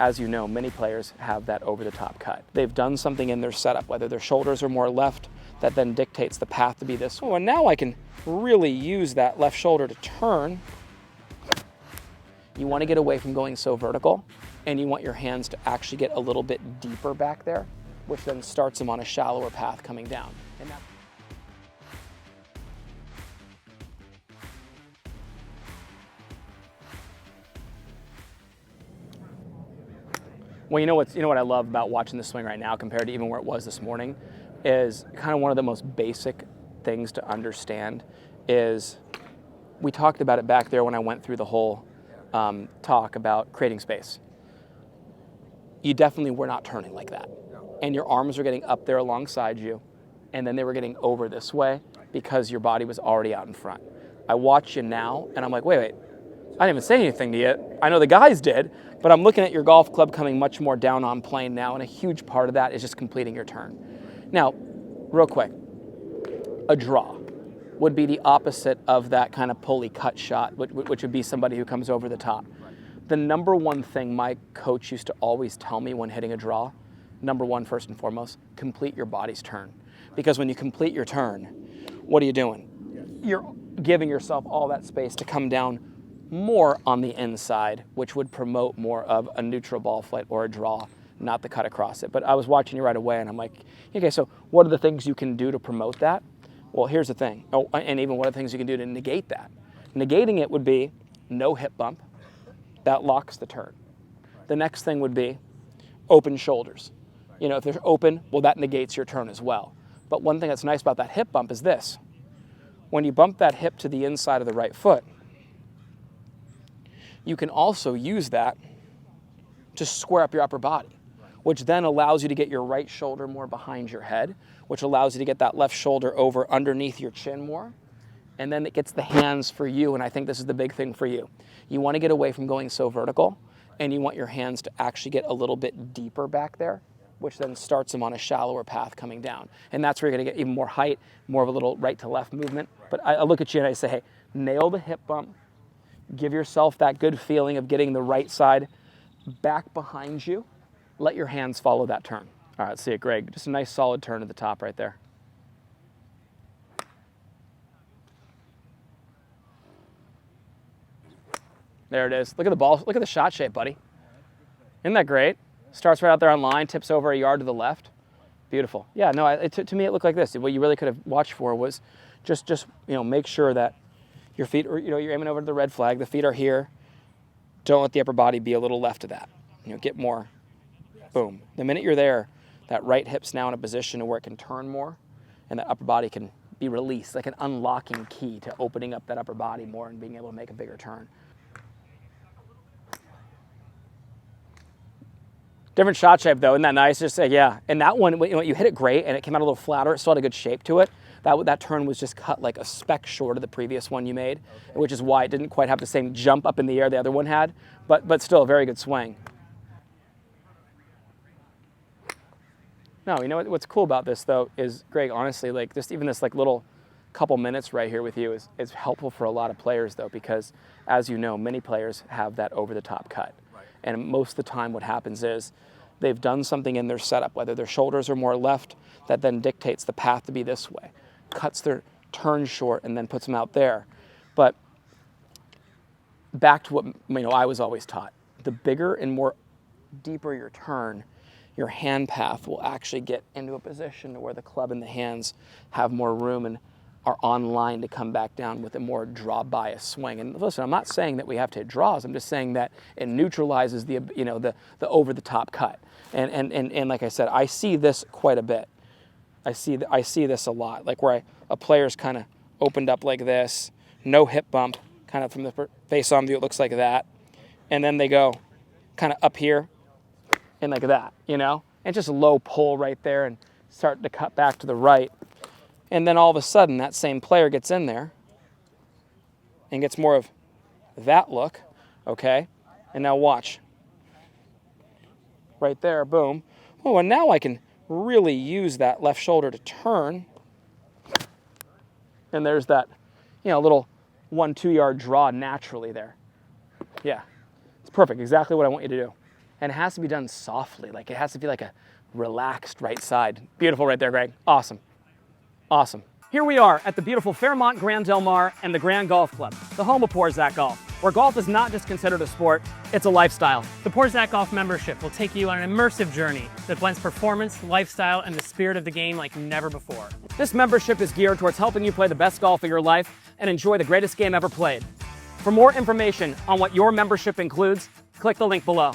as you know, many players have that over-the-top cut. They've done something in their setup, whether their shoulders are more left, that then dictates the path to be this. Oh, and now I can really use that left shoulder to turn. You want to get away from going so vertical, and you want your hands to actually get a little bit deeper back there, which then starts them on a shallower path coming down. And that Well, you know what I love about watching the swing right now compared to even where it was this morning is kind of one of the most basic things to understand is we talked about it back there when I went through the whole talk about creating space. You definitely were not turning like that. And your arms were getting up there alongside you, and then they were getting over this way because your body was already out in front. I watch you now, and I'm like, wait, I didn't even say anything to you. I know the guys did, but I'm looking at your golf club coming much more down on plane now, and a huge part of that is just completing your turn. Now, real quick, a draw would be the opposite of that kind of pulley cut shot, which would be somebody who comes over the top. The number one thing my coach used to always tell me when hitting a draw, number one, first and foremost, complete your body's turn. Because when you complete your turn, what are you doing? You're giving yourself all that space to come down more on the inside, which would promote more of a neutral ball flight or a draw, not the cut across it. But I was watching you right away, and I'm like, okay, so what are the things you can do to promote that? Well, here's the thing. Oh, and even what are the things you can do to negate that? Negating it would be no hip bump. That locks the turn. The next thing would be open shoulders. If they're open, well, that negates your turn as well. But one thing that's nice about that hip bump is this. When you bump that hip to the inside of the right foot, you can also use that to square up your upper body, which then allows you to get your right shoulder more behind your head, which allows you to get that left shoulder over underneath your chin more. And then it gets the hands for you, and I think this is the big thing for you. You want to get away from going so vertical, and you want your hands to actually get a little bit deeper back there, which then starts them on a shallower path coming down. And that's where you're going to get even more height, more of a little right to left movement. But I look at you and I say, hey, nail the hip bump. Give yourself that good feeling of getting the right side back behind you. Let your hands follow that turn. All right, let's see it, Greg. Just a nice solid turn at the top right there. There it is. Look at the ball. Look at the shot shape, buddy. Isn't that great? Starts right out there on line, tips over a yard to the left. Beautiful. Yeah, no, to me it looked like this. What you really could have watched for was just make sure that your feet are, you're aiming over to the red flag. The feet are here. Don't let the upper body be a little left of that. Get more. Boom. The minute you're there, that right hip's now in a position where it can turn more, and that upper body can be released, like an unlocking key to opening up that upper body more and being able to make a bigger turn. Different shot shape though, isn't that nice? Just say, yeah. And that one, you hit it great and it came out a little flatter. It still had a good shape to it. That turn was just cut like a speck short of the previous one you made, which is why it didn't quite have the same jump up in the air the other one had, but still a very good swing. No, what's cool about this though is, Greg, honestly, like even this little couple minutes right here with you is helpful for a lot of players though, because as you know, many players have that over the top cut. And most of the time what happens is they've done something in their setup, whether their shoulders are more left, that then dictates the path to be this way, cuts their turn short and then puts them out there. But back to what I was always taught, the bigger and more deeper your turn, your hand path will actually get into a position where the club and the hands have more room and are on line to come back down with a more draw bias swing. And listen, I'm not saying that we have to hit draws. I'm just saying that it neutralizes the over the top cut. And like I said, I see this quite a bit. I see this a lot, like where a player's kind of opened up like this, no hip bump, kind of from the face-on view, it looks like that, and then they go kind of up here and like that, and just low pull right there and start to cut back to the right. And then all of a sudden, that same player gets in there and gets more of that look, okay? And now watch. Right there, boom. Oh, and now I can really use that left shoulder to turn. And there's that, little 1-2 yard draw naturally there. Yeah, it's perfect. Exactly what I want you to do. And it has to be done softly. Like it has to be like a relaxed right side. Beautiful right there, Greg. Awesome. Awesome. Here we are at the beautiful Fairmont Grand Del Mar and the Grand Golf Club, the home of Porzak Golf, where golf is not just considered a sport, it's a lifestyle. The Porzak Golf membership will take you on an immersive journey that blends performance, lifestyle, and the spirit of the game like never before. This membership is geared towards helping you play the best golf of your life and enjoy the greatest game ever played. For more information on what your membership includes, click the link below.